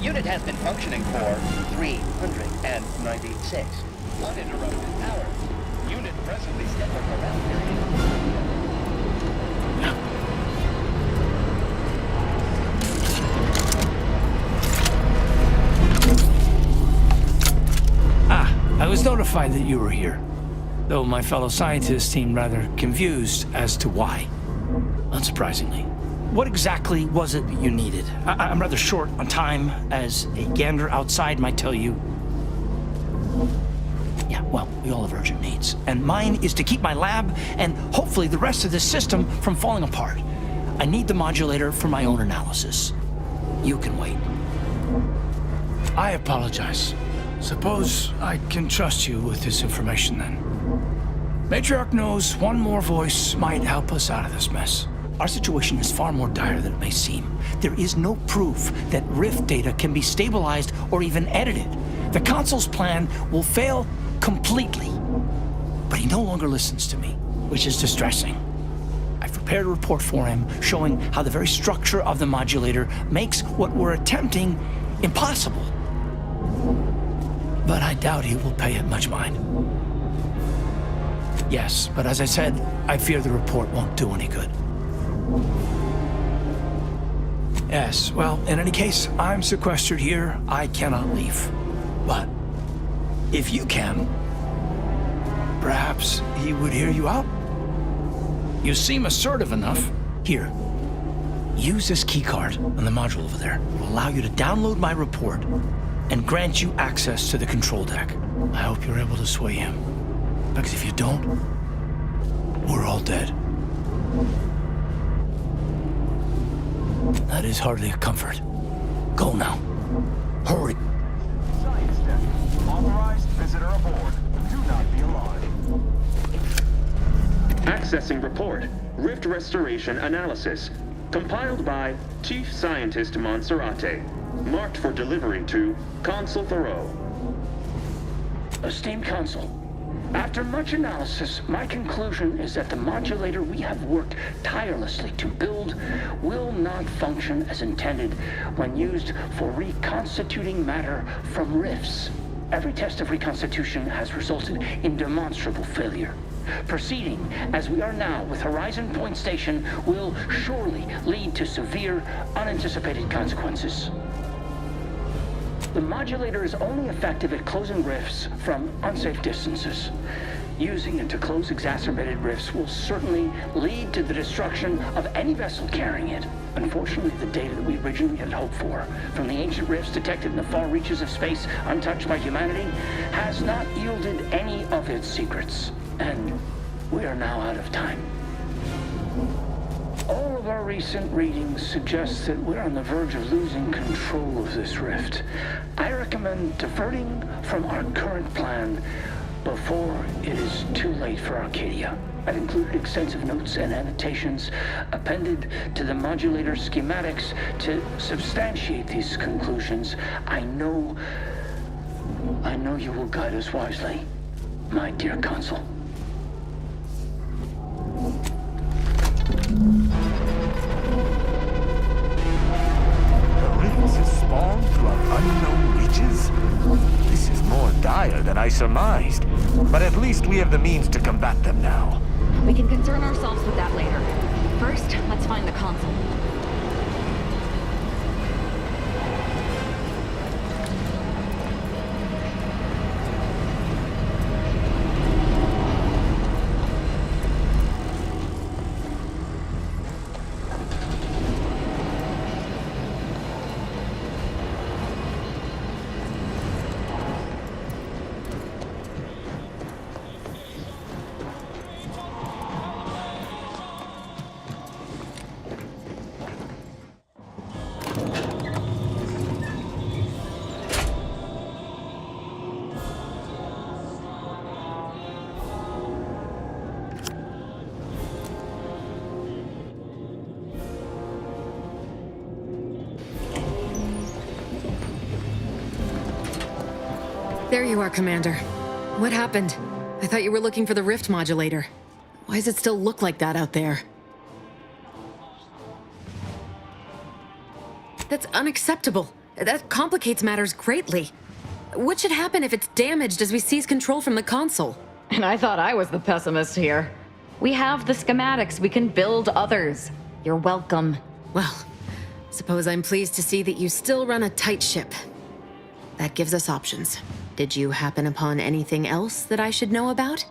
Unit has been functioning for 396 uninterrupted hours. Unit presently scheduled for round period. I was notified that you were here, though my fellow scientists seemed rather confused as to why. Unsurprisingly. What exactly was it that you needed? I'm rather short on time, as a gander outside might tell you. Yeah, well, we all have urgent needs. And mine is to keep my lab, and hopefully the rest of this system, from falling apart. I need the modulator for my own analysis. You can wait. I apologize. Suppose I can trust you with this information, then. Matriarch knows one more voice might help us out of this mess. Our situation is far more dire than it may seem. There is no proof that Rift data can be stabilized or even edited. The Consul's plan will fail completely. But he no longer listens to me, which is distressing. I've prepared a report for him showing how the very structure of the modulator makes what we're attempting impossible. But I doubt he will pay it much mind. Yes, but as I said, I fear the report won't do any good. Yes, well, in any case, I'm sequestered here. I cannot leave. But if you can, perhaps he would hear you out? You seem assertive enough. Here, use this keycard on the module over there. It will allow you to download my report and grant you access to the control deck. I hope you're able to sway him. Because if you don't, we're all dead. That is hardly a comfort. Go now. Hurry. Science deck. Authorized visitor aboard. Do not be alarmed. Accessing report. Rift restoration analysis. Compiled by Chief Scientist Monserrate. Marked for delivery to Consul Thoreau. Esteemed Consul, after much analysis, my conclusion is that the modulator we have worked tirelessly to build will not function as intended when used for reconstituting matter from rifts. Every test of reconstitution has resulted in demonstrable failure. Proceeding as we are now with Horizon Point Station will surely lead to severe, unanticipated consequences. The modulator is only effective at closing rifts from unsafe distances. Using it to close exacerbated rifts will certainly lead to the destruction of any vessel carrying it. Unfortunately, the data that we originally had hoped for from the ancient rifts detected in the far reaches of space untouched by humanity has not yielded any of its secrets. And we are now out of time. All of our recent readings suggest that we're on the verge of losing control of this rift. I recommend diverting from our current plan before it is too late for Arcadia. I've included extensive notes and annotations appended to the modulator schematics to substantiate these conclusions. I know you will guide us wisely, my dear Consul. The rifts have spawned throughout unknown reaches? This is more dire than I surmised. But at least we have the means to combat them now. We can concern ourselves with that later. First, let's find the Consul. There you are, Commander. What happened? I thought you were looking for the rift modulator. Why does it still look like that out there? That's unacceptable. That complicates matters greatly. What should happen if it's damaged as we seize control from the console? And I thought I was the pessimist here. We have the schematics. We can build others. You're welcome. Well, suppose I'm pleased to see that you still run a tight ship. That gives us options. Did you happen upon anything else that I should know about?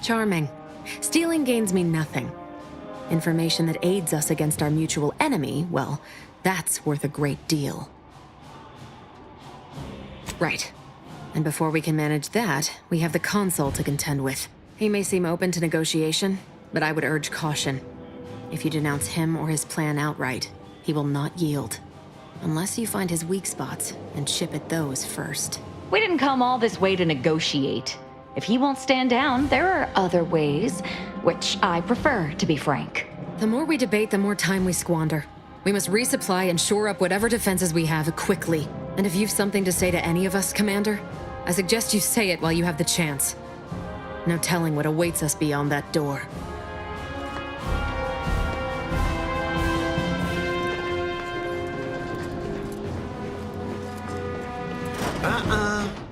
Charming. Stealing gains me nothing. Information that aids us against our mutual enemy, well, that's worth a great deal. Right. And before we can manage that, we have the console to contend with. He may seem open to negotiation, but I would urge caution. If you denounce him or his plan outright, he will not yield. Unless you find his weak spots and chip at those first. We didn't come all this way to negotiate. If he won't stand down, there are other ways, which I prefer, to be frank. The more we debate, the more time we squander. We must resupply and shore up whatever defenses we have quickly. And if you've something to say to any of us, Commander, I suggest you say it while you have the chance. No telling what awaits us beyond that door.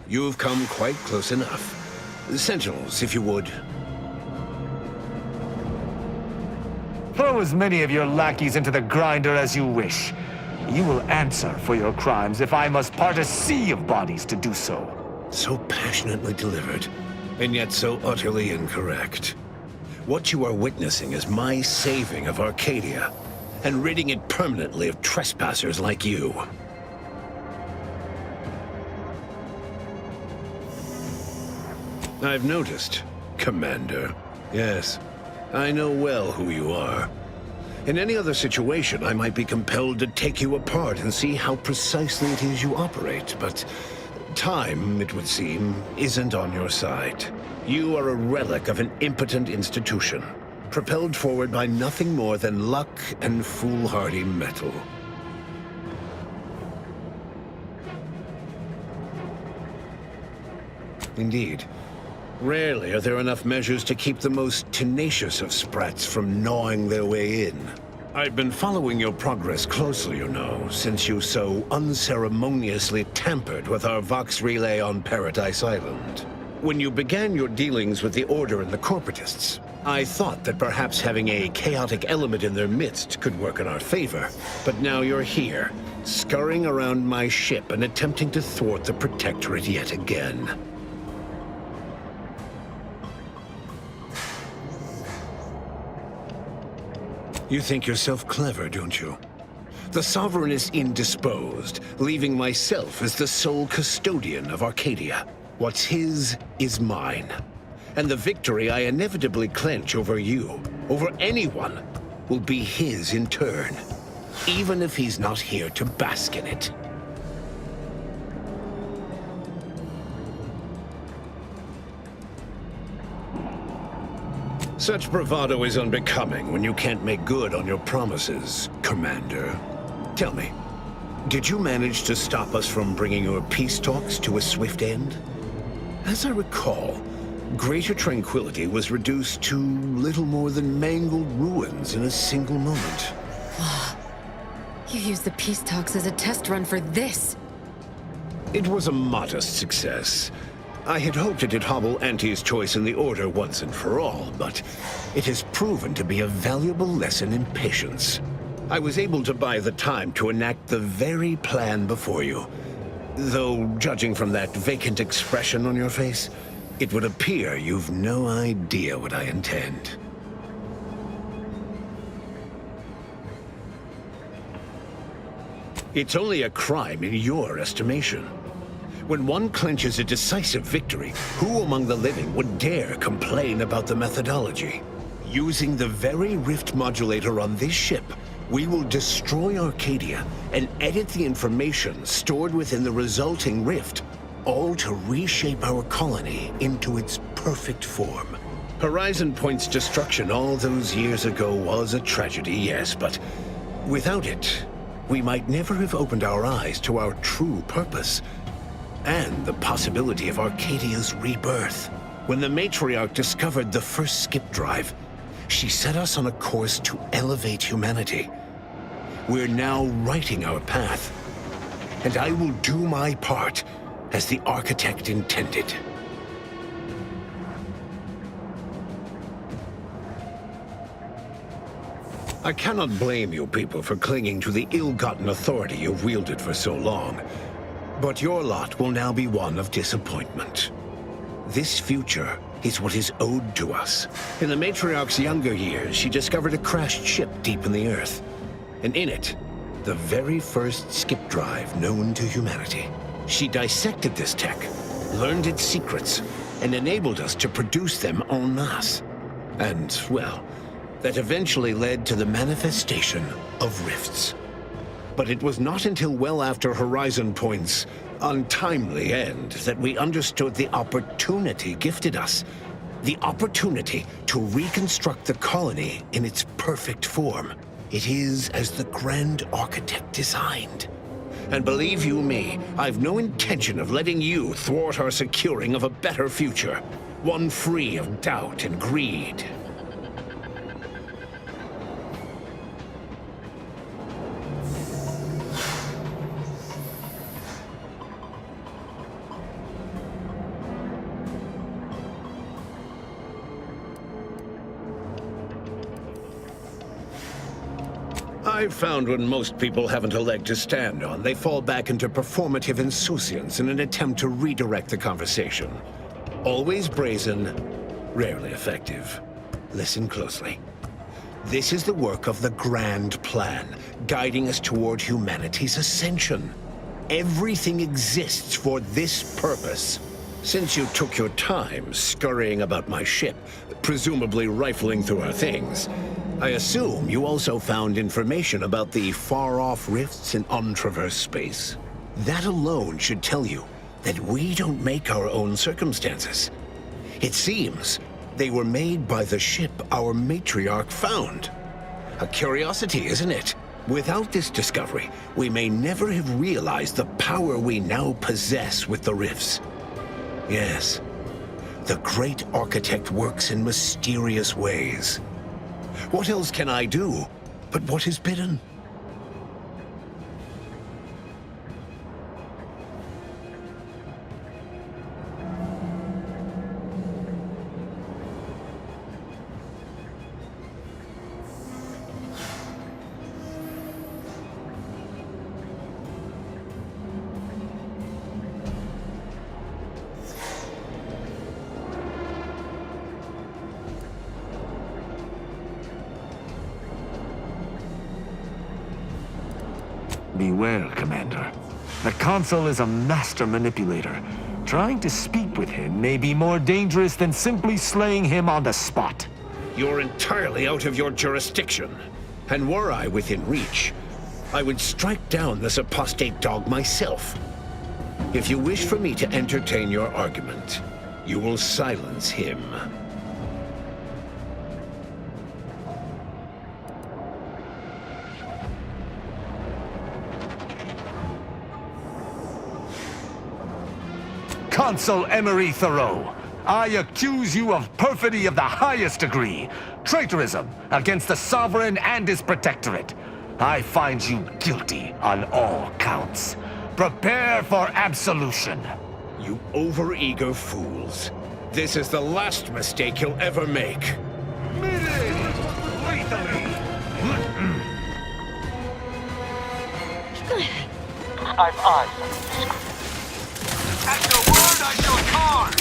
You've come quite close enough. Sentinels, if you would. Throw as many of your lackeys into the grinder as you wish. You will answer for your crimes if I must part a sea of bodies to do so. So passionately delivered, and yet so utterly incorrect. What you are witnessing is my saving of Arcadia, and ridding it permanently of trespassers like you. I've noticed, Commander. Yes, I know well who you are. In any other situation, I might be compelled to take you apart and see how precisely it is you operate, but time, it would seem, isn't on your side. You are a relic of an impotent institution, propelled forward by nothing more than luck and foolhardy metal. Indeed. Rarely are there enough measures to keep the most tenacious of sprats from gnawing their way in. I've been following your progress closely, you know, since you so unceremoniously tampered with our Vox relay on Paradise Island. When you began your dealings with the Order and the Corporatists, I thought that perhaps having a chaotic element in their midst could work in our favor. But now you're here, scurrying around my ship and attempting to thwart the Protectorate yet again. You think yourself clever, don't you? The Sovereign is indisposed, leaving myself as the sole custodian of Arcadia. What's his is mine. And the victory I inevitably clench over you, over anyone, will be his in turn, even if he's not here to bask in it. Such bravado is unbecoming when you can't make good on your promises, Commander. Tell me, did you manage to stop us from bringing your peace talks to a swift end? As I recall, Greater Tranquility was reduced to little more than mangled ruins in a single moment. You used the peace talks as a test run for this. It was a modest success. I had hoped it'd hobble Auntie's choice in the Order once and for all, but it has proven to be a valuable lesson in patience. I was able to buy the time to enact the very plan before you. Though, judging from that vacant expression on your face, it would appear you've no idea what I intend. It's only a crime in your estimation. When one clinches a decisive victory, who among the living would dare complain about the methodology? Using the very rift modulator on this ship, we will destroy Arcadia and edit the information stored within the resulting rift, all to reshape our colony into its perfect form. Horizon Point's destruction all those years ago was a tragedy, yes, but without it, we might never have opened our eyes to our true purpose. And the possibility of Arcadia's rebirth. When the Matriarch discovered the first skip drive, She set us on a course to elevate humanity. We're now writing our path, and I will do my part as the architect intended. I cannot blame you people for clinging to the ill-gotten authority you've wielded for so long, but your lot will now be one of disappointment. This future is what is owed to us. In the Matriarch's younger years, she discovered a crashed ship deep in the Earth, and in it, the very first skip drive known to humanity. She dissected this tech, learned its secrets, and enabled us to produce them en masse. And, well, that eventually led to the manifestation of rifts. But it was not until well after Horizon Point's untimely end that we understood the opportunity gifted us. The opportunity to reconstruct the colony in its perfect form. It is as the Grand Architect designed. And believe you me, I've no intention of letting you thwart our securing of a better future. One free of doubt and greed. I've found when most people haven't a leg to stand on, they fall back into performative insouciance in an attempt to redirect the conversation. Always brazen, rarely effective. Listen closely. This is the work of the Grand Plan, guiding us toward humanity's ascension. Everything exists for this purpose. Since you took your time scurrying about my ship, presumably rifling through our things, I assume you also found information about the far-off rifts in untraversed space. That alone should tell you that we don't make our own circumstances. It seems they were made by the ship our matriarch found. A curiosity, isn't it? Without this discovery, we may never have realized the power we now possess with the rifts. Yes, the great architect works in mysterious ways. What else can I do but what is bidden? Beware, Commander. The Consul is a master manipulator. Trying to speak with him may be more dangerous than simply slaying him on the spot. You're entirely out of your jurisdiction. And were I within reach, I would strike down this apostate dog myself. If you wish for me to entertain your argument, you will silence him. Consul Emery Thoreau, I accuse you of perfidy of the highest degree, traitorism against the Sovereign and his Protectorate. I find you guilty on all counts. Prepare for absolution. You overeager fools. This is the last mistake you'll ever make. I've eyes. At your word, I shall carve!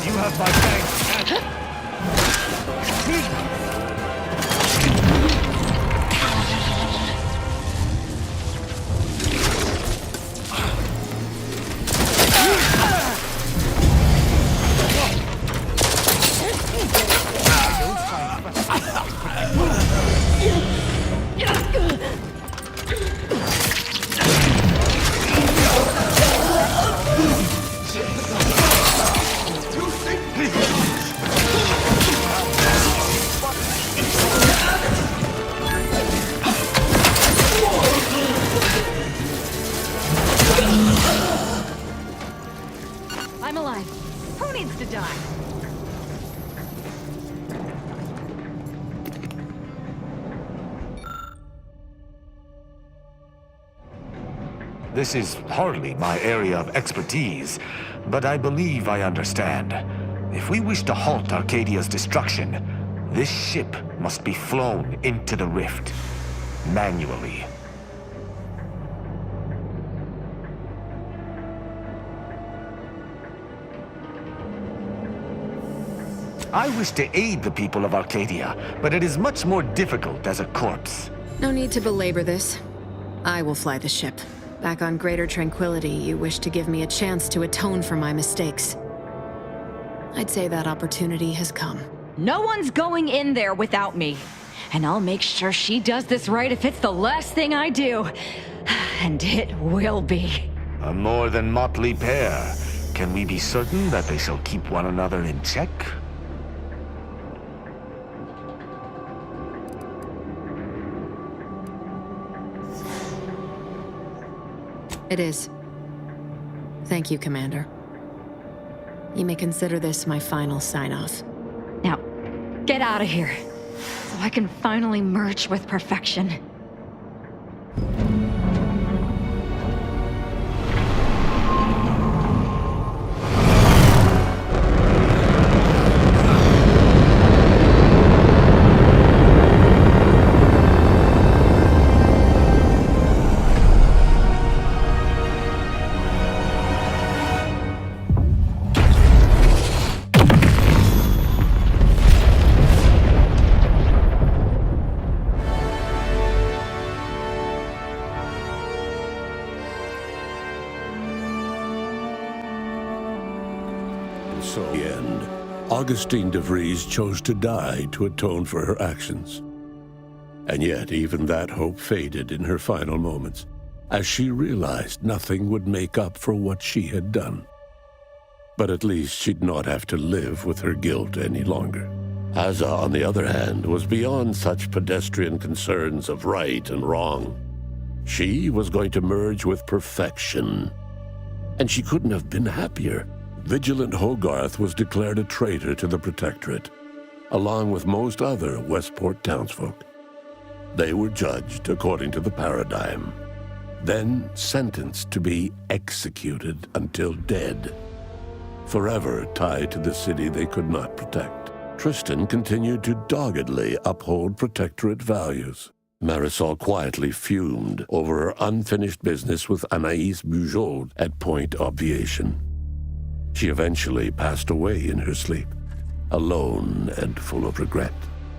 You have my thanks. This is hardly my area of expertise, but I believe I understand. If we wish to halt Arcadia's destruction, this ship must be flown into the rift, manually. I wish to aid the people of Arcadia, but it is much more difficult as a corpse. No need to belabor this. I will fly the ship. Back on Greater Tranquility, you wish to give me a chance to atone for my mistakes. I'd say that opportunity has come. No one's going in there without me. And I'll make sure she does this right if it's the last thing I do. And it will be. A more than motley pair. Can we be certain that they shall keep one another in check? It is. Thank you, Commander. You may consider this my final sign-off. Now, get out of here, so I can finally merge with perfection. So, in the end, Augustine de Vries chose to die to atone for her actions. And yet, even that hope faded in her final moments, as she realized nothing would make up for what she had done. But at least she'd not have to live with her guilt any longer. Hazza, on the other hand, was beyond such pedestrian concerns of right and wrong. She was going to merge with perfection. And she couldn't have been happier. Vigilant Hogarth was declared a traitor to the Protectorate, along with most other Westport townsfolk. They were judged according to the paradigm, then sentenced to be executed until dead, forever tied to the city they could not protect. Tristan continued to doggedly uphold Protectorate values. Marisol quietly fumed over her unfinished business with Anaïs Bujold at Point Obviation. She eventually passed away in her sleep, alone and full of regret.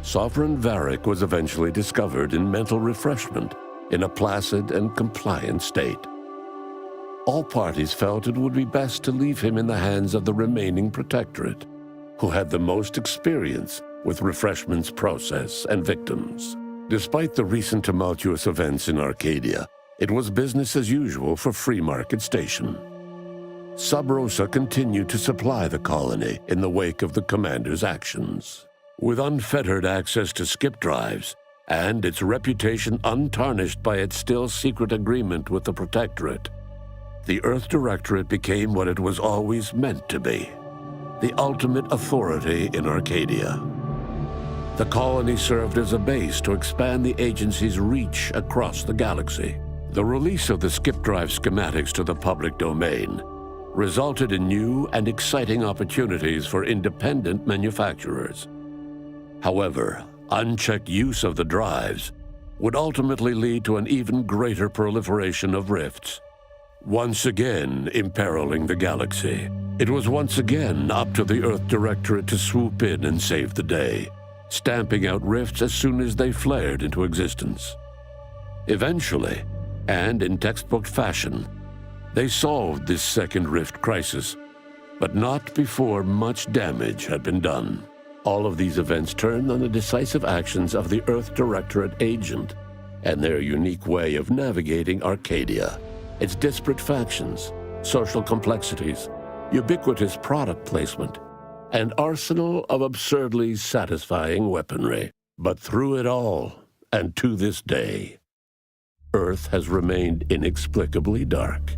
Sovereign Varric was eventually discovered in mental refreshment, in a placid and compliant state. All parties felt it would be best to leave him in the hands of the remaining Protectorate, who had the most experience with refreshment's process and victims. Despite the recent tumultuous events in Arcadia, it was business as usual for Free Market Station. Sub Rosa continued to supply the colony in the wake of the commander's actions. With unfettered access to skip drives, and its reputation untarnished by its still secret agreement with the Protectorate, the Earth Directorate became what it was always meant to be, the ultimate authority in Arcadia. The colony served as a base to expand the agency's reach across the galaxy. The release of the skip drive schematics to the public domain resulted in new and exciting opportunities for independent manufacturers. However, unchecked use of the drives would ultimately lead to an even greater proliferation of rifts, once again imperiling the galaxy. It was once again up to the Earth Directorate to swoop in and save the day, stamping out rifts as soon as they flared into existence. Eventually, and in textbook fashion, they solved this second rift crisis, but not before much damage had been done. All of these events turned on the decisive actions of the Earth Directorate agent and their unique way of navigating Arcadia, its disparate factions, social complexities, ubiquitous product placement, and arsenal of absurdly satisfying weaponry. But through it all, and to this day, Earth has remained inexplicably dark.